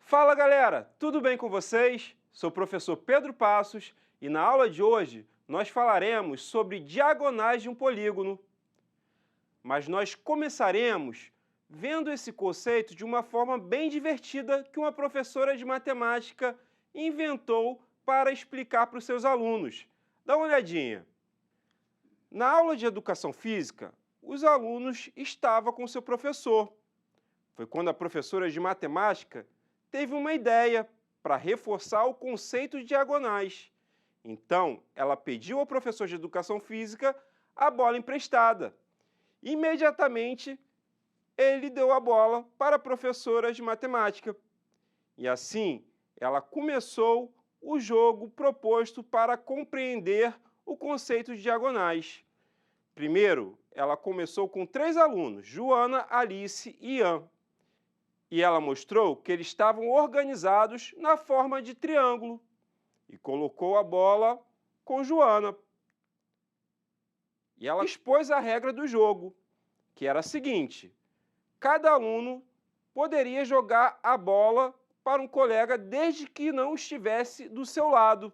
Fala galera, tudo bem com vocês? Sou o professor Pedro Passos e na aula de hoje nós falaremos sobre diagonais de um polígono. Mas nós começaremos vendo esse conceito de uma forma bem divertida que uma professora de matemática inventou para explicar para os seus alunos. Dá uma olhadinha. Na aula de educação física, os alunos estavam com seu professor. Foi quando a professora de matemática teve uma ideia para reforçar o conceito de diagonais. Então, ela pediu ao professor de educação física a bola emprestada. Imediatamente, ele deu a bola para a professora de matemática. E assim, ela começou o jogo proposto para compreender o conceito de diagonais. Primeiro, ela começou com 3 alunos, Joana, Alice e Ian. E ela mostrou que eles estavam organizados na forma de triângulo e colocou a bola com Joana. E ela expôs a regra do jogo, que era a seguinte: cada aluno poderia jogar a bola para um colega desde que não estivesse do seu lado.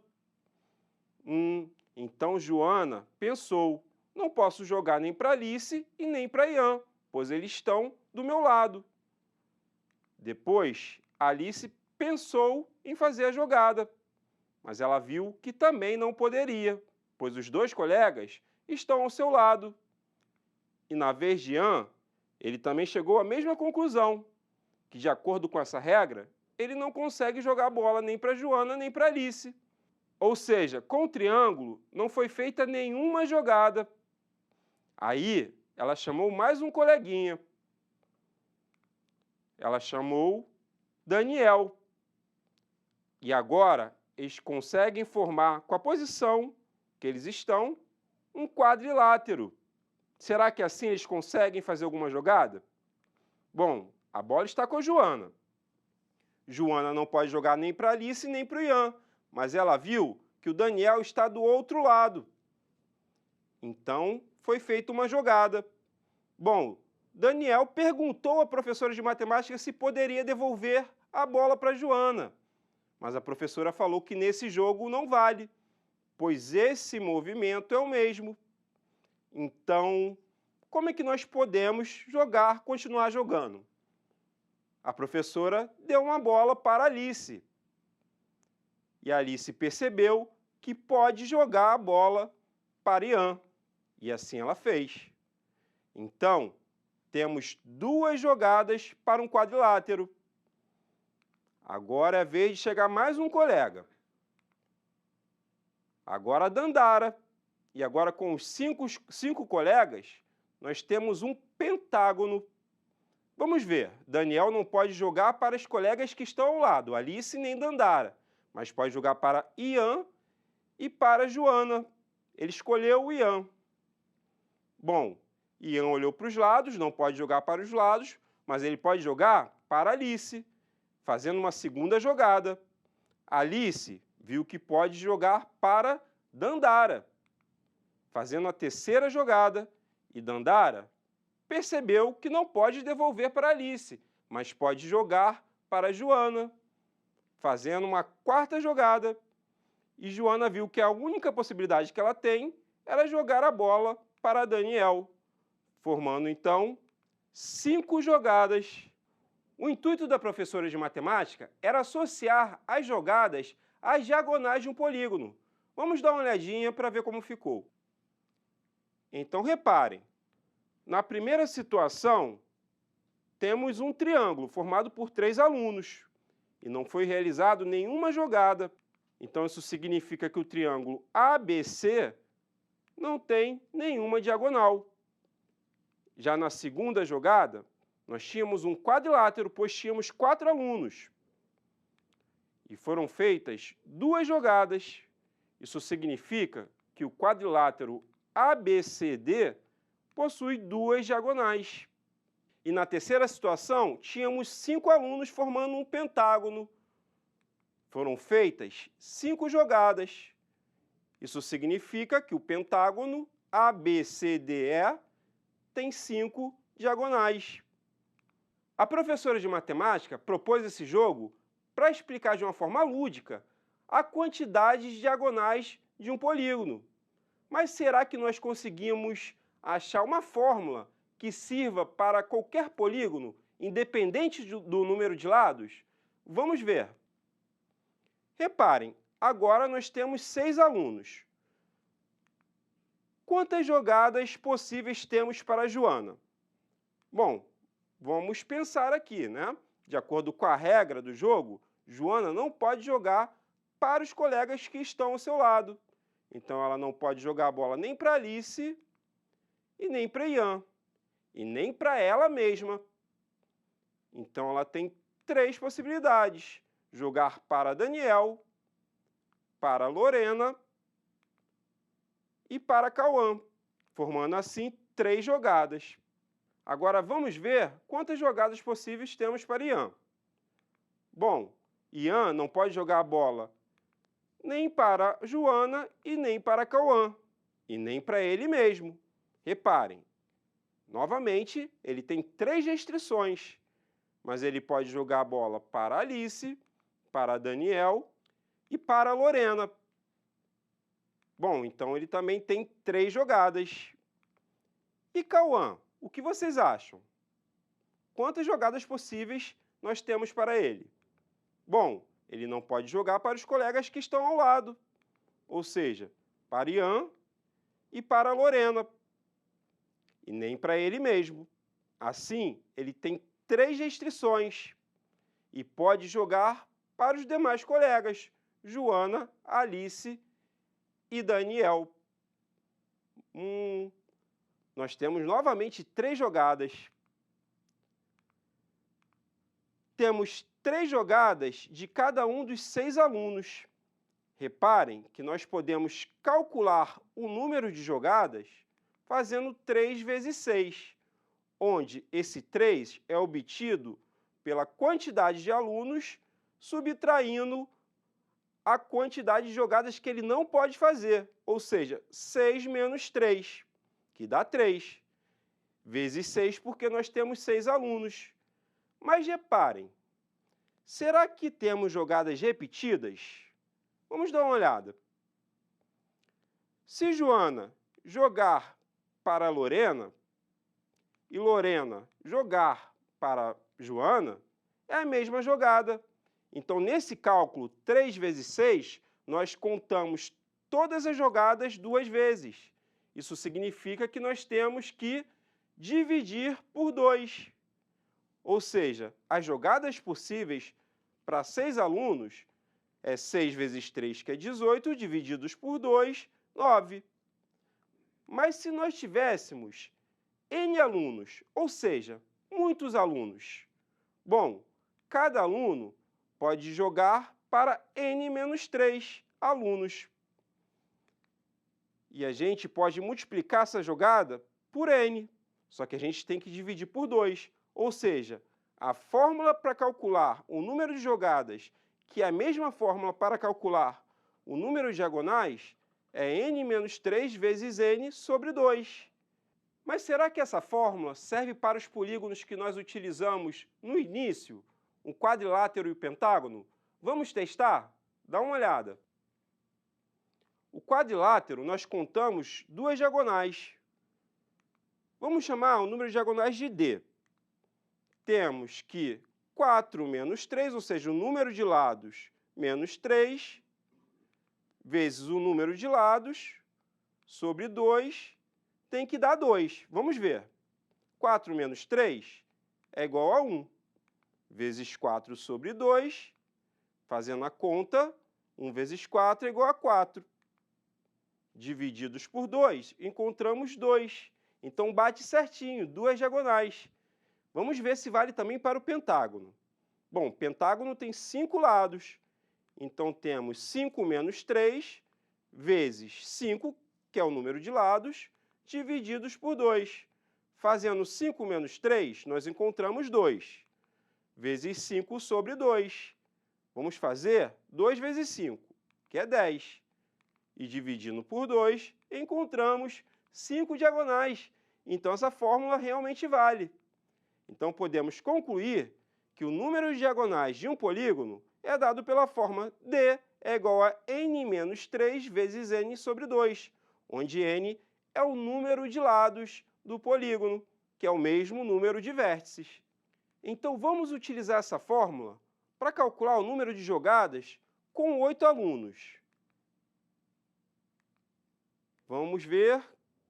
Então Joana pensou, não posso jogar nem para Alice e nem para Ian, pois eles estão do meu lado. Depois, Alice pensou em fazer a jogada, mas ela viu que também não poderia, pois os 2 colegas estão ao seu lado. E na vez de Ian, ele também chegou à mesma conclusão, que de acordo com essa regra, ele não consegue jogar a bola nem para Joana nem para Alice. Ou seja, com o triângulo não foi feita nenhuma jogada. Aí, ela chamou mais um coleguinha. Ela chamou Daniel. E agora eles conseguem formar, com a posição que eles estão, um quadrilátero. Será que assim eles conseguem fazer alguma jogada? Bom, a bola está com a Joana. Joana não pode jogar nem para Alice nem para o Ian, mas ela viu que o Daniel está do outro lado. Então, foi feita uma jogada. Bom, Daniel perguntou à professora de matemática se poderia devolver a bola para Joana, mas a professora falou que nesse jogo não vale, pois esse movimento é o mesmo. Então, como é que nós podemos continuar jogando? A professora deu uma bola para Alice, e a Alice percebeu que pode jogar a bola para Ian, e assim ela fez. Então, temos 2 jogadas para um quadrilátero. Agora é a vez de chegar mais um colega. Agora a Dandara. E agora com os 5 colegas, nós temos um pentágono. Vamos ver. Daniel não pode jogar para os colegas que estão ao lado, Alice nem Dandara, mas pode jogar para Ian e para Joana. Ele escolheu o Ian. Bom, Ian olhou para os lados, não pode jogar para os lados, mas ele pode jogar para Alice, fazendo uma segunda jogada. Alice viu que pode jogar para Dandara, fazendo a terceira jogada, e Dandara percebeu que não pode devolver para Alice, mas pode jogar para Joana, fazendo uma quarta jogada. E Joana viu que a única possibilidade que ela tem era jogar a bola para Daniel, formando então 5 jogadas. O intuito da professora de matemática era associar as jogadas às diagonais de um polígono. Vamos dar uma olhadinha para ver como ficou. Então reparem, na primeira situação temos um triângulo formado por 3 alunos e não foi realizado nenhuma jogada. Então isso significa que o triângulo ABC não tem nenhuma diagonal. Já na segunda jogada, nós tínhamos um quadrilátero, pois tínhamos 4 alunos. E foram feitas 2 jogadas. Isso significa que o quadrilátero ABCD possui 2 diagonais. E na terceira situação, tínhamos 5 alunos formando um pentágono. Foram feitas 5 jogadas. Isso significa que o pentágono ABCDE tem 5 diagonais. A professora de matemática propôs esse jogo para explicar de uma forma lúdica a quantidade de diagonais de um polígono. Mas será que nós conseguimos achar uma fórmula que sirva para qualquer polígono, independente do número de lados? Vamos ver. Reparem, agora nós temos 6 alunos. Quantas jogadas possíveis temos para a Joana? Bom, vamos pensar aqui, né? De acordo com a regra do jogo, Joana não pode jogar para os colegas que estão ao seu lado. Então, ela não pode jogar a bola nem para Alice e nem para Ian, e nem para ela mesma. Então, ela tem 3 possibilidades: jogar para Daniel, para Lorena e para Cauã, formando assim 3 jogadas. Agora, vamos ver quantas jogadas possíveis temos para Ian. Bom, Ian não pode jogar a bola nem para Joana e nem para Cauã, e nem para ele mesmo. Reparem, novamente, ele tem 3 restrições, mas ele pode jogar a bola para Alice, para Daniel e para Lorena. Bom, então ele também tem 3 jogadas. E Cauã, o que vocês acham? Quantas jogadas possíveis nós temos para ele? Bom, ele não pode jogar para os colegas que estão ao lado, ou seja, para Ian e para Lorena, e nem para ele mesmo. Assim, ele tem 3 restrições e pode jogar para os demais colegas, Joana, Alice e Daniel. Nós temos novamente 3 jogadas. Temos 3 jogadas de cada um dos 6 alunos. Reparem que nós podemos calcular o número de jogadas fazendo 3 vezes 6, onde esse 3 é obtido pela quantidade de alunos subtraindo a quantidade de jogadas que ele não pode fazer, ou seja, 6 menos 3, que dá 3, vezes 6 porque nós temos 6 alunos. Mas reparem, será que temos jogadas repetidas? Vamos dar uma olhada. Se Joana jogar para Lorena e Lorena jogar para Joana, é a mesma jogada. Então, nesse cálculo 3 vezes 6, nós contamos todas as jogadas 2 vezes. Isso significa que nós temos que dividir por 2. Ou seja, as jogadas possíveis para 6 alunos é 6 vezes 3, que é 18, divididos por 2, 9. Mas se nós tivéssemos N alunos, ou seja, muitos alunos, bom, cada aluno pode jogar para N menos 3 alunos. E a gente pode multiplicar essa jogada por N, só que a gente tem que dividir por 2. Ou seja, a fórmula para calcular o número de jogadas, que é a mesma fórmula para calcular o número de diagonais, é n menos 3 vezes n sobre 2. Mas será que essa fórmula serve para os polígonos que nós utilizamos no início, o quadrilátero e o pentágono? Vamos testar? Dá uma olhada. O quadrilátero, nós contamos 2 diagonais. Vamos chamar o número de diagonais de D. Temos que 4 menos 3, ou seja, o número de lados menos 3, vezes o número de lados, sobre 2, tem que dar 2. Vamos ver. 4 menos 3 é igual a 1, vezes 4 sobre 2, fazendo a conta, 1 vezes 4 é igual a 4. Divididos por 2, encontramos 2. Então, bate certinho, 2 diagonais. Vamos ver se vale também para o pentágono. Bom, o pentágono tem 5 lados. Então, temos 5 menos 3 vezes 5, que é o número de lados, divididos por 2. Fazendo 5 menos 3, nós encontramos 2, vezes 5 sobre 2. Vamos fazer 2 vezes 5, que é 10. E dividindo por 2, encontramos 5 diagonais. Então, essa fórmula realmente vale. Então, podemos concluir que o número de diagonais de um polígono é dado pela fórmula D é igual a n menos 3 vezes n sobre 2, onde n é o número de lados do polígono, que é o mesmo número de vértices. Então, vamos utilizar essa fórmula para calcular o número de jogadas com 8 alunos. Vamos ver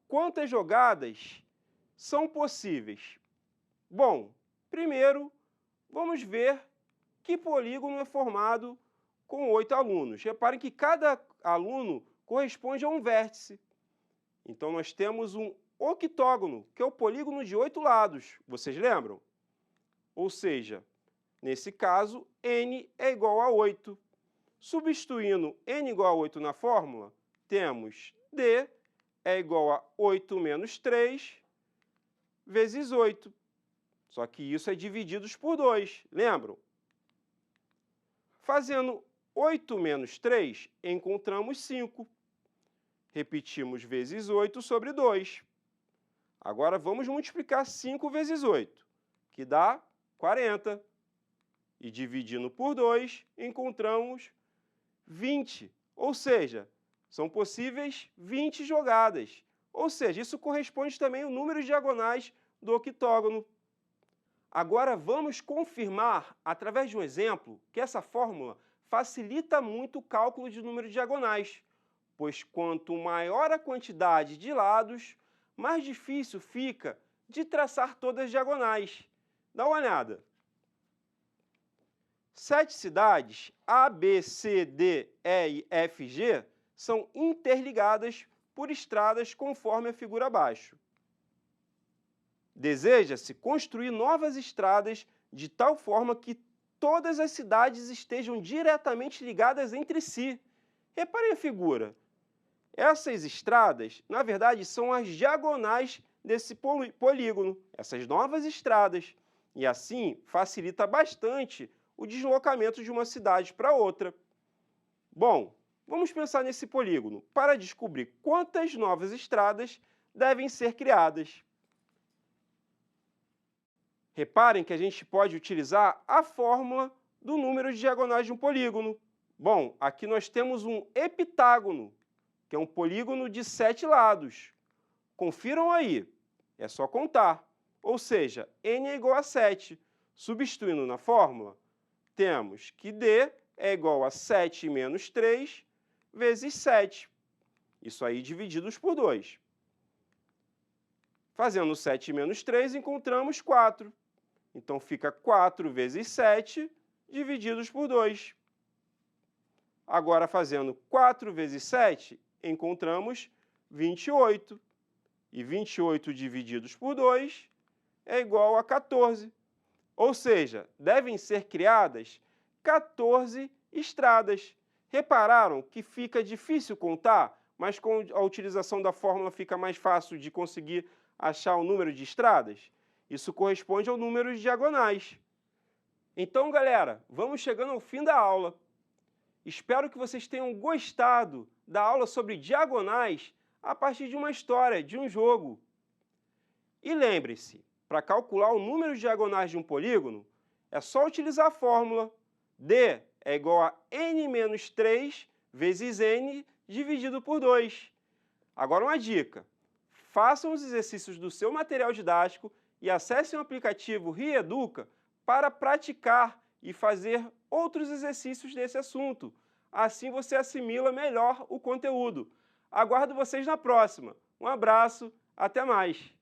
quantas jogadas são possíveis. Bom, primeiro, vamos ver que polígono é formado com 8 alunos. Reparem que cada aluno corresponde a um vértice. Então, nós temos um octógono, que é o polígono de 8 lados. Vocês lembram? Ou seja, nesse caso, n é igual a 8. Substituindo n igual a 8 na fórmula, temos D é igual a 8 menos 3 vezes 8. Só que isso é divididos por 2, lembram? Fazendo 8 menos 3, encontramos 5. Repetimos vezes 8 sobre 2. Agora vamos multiplicar 5 vezes 8, que dá 40. E dividindo por 2, encontramos 20. Ou seja, são possíveis 20 jogadas. Ou seja, isso corresponde também ao número de diagonais do octógono. Agora vamos confirmar, através de um exemplo, que essa fórmula facilita muito o cálculo de número de diagonais, pois quanto maior a quantidade de lados, mais difícil fica de traçar todas as diagonais. Dá uma olhada. 7 cidades, A, B, C, D, E, F e G, são interligadas por estradas conforme a figura abaixo. Deseja-se construir novas estradas de tal forma que todas as cidades estejam diretamente ligadas entre si. Reparem a figura. Essas estradas, na verdade, são as diagonais desse polígono, essas novas estradas. E assim facilita bastante o deslocamento de uma cidade para outra. Bom, vamos pensar nesse polígono para descobrir quantas novas estradas devem ser criadas. Reparem que a gente pode utilizar a fórmula do número de diagonais de um polígono. Bom, aqui nós temos um heptágono, que é um polígono de 7 lados. Confiram aí, é só contar. Ou seja, n é igual a 7. Substituindo na fórmula, temos que D é igual a 7 menos 3 vezes 7. Isso aí divididos por 2. Fazendo 7 menos 3, encontramos 4. Então, fica 4 vezes 7 divididos por 2. Agora, fazendo 4 vezes 7, encontramos 28. E 28 divididos por 2 é igual a 14. Ou seja, devem ser criadas 14 estradas. Repararam que fica difícil contar, mas com a utilização da fórmula fica mais fácil de conseguir achar o número de estradas? Isso corresponde ao número de diagonais. Então, galera, vamos chegando ao fim da aula. Espero que vocês tenham gostado da aula sobre diagonais a partir de uma história, de um jogo. E lembre-se, para calcular o número de diagonais de um polígono, é só utilizar a fórmula D é igual a n menos 3 vezes n dividido por 2. Agora uma dica, façam os exercícios do seu material didático e acessem o aplicativo Rieduca para praticar e fazer outros exercícios desse assunto. Assim você assimila melhor o conteúdo. Aguardo vocês na próxima. Um abraço, até mais!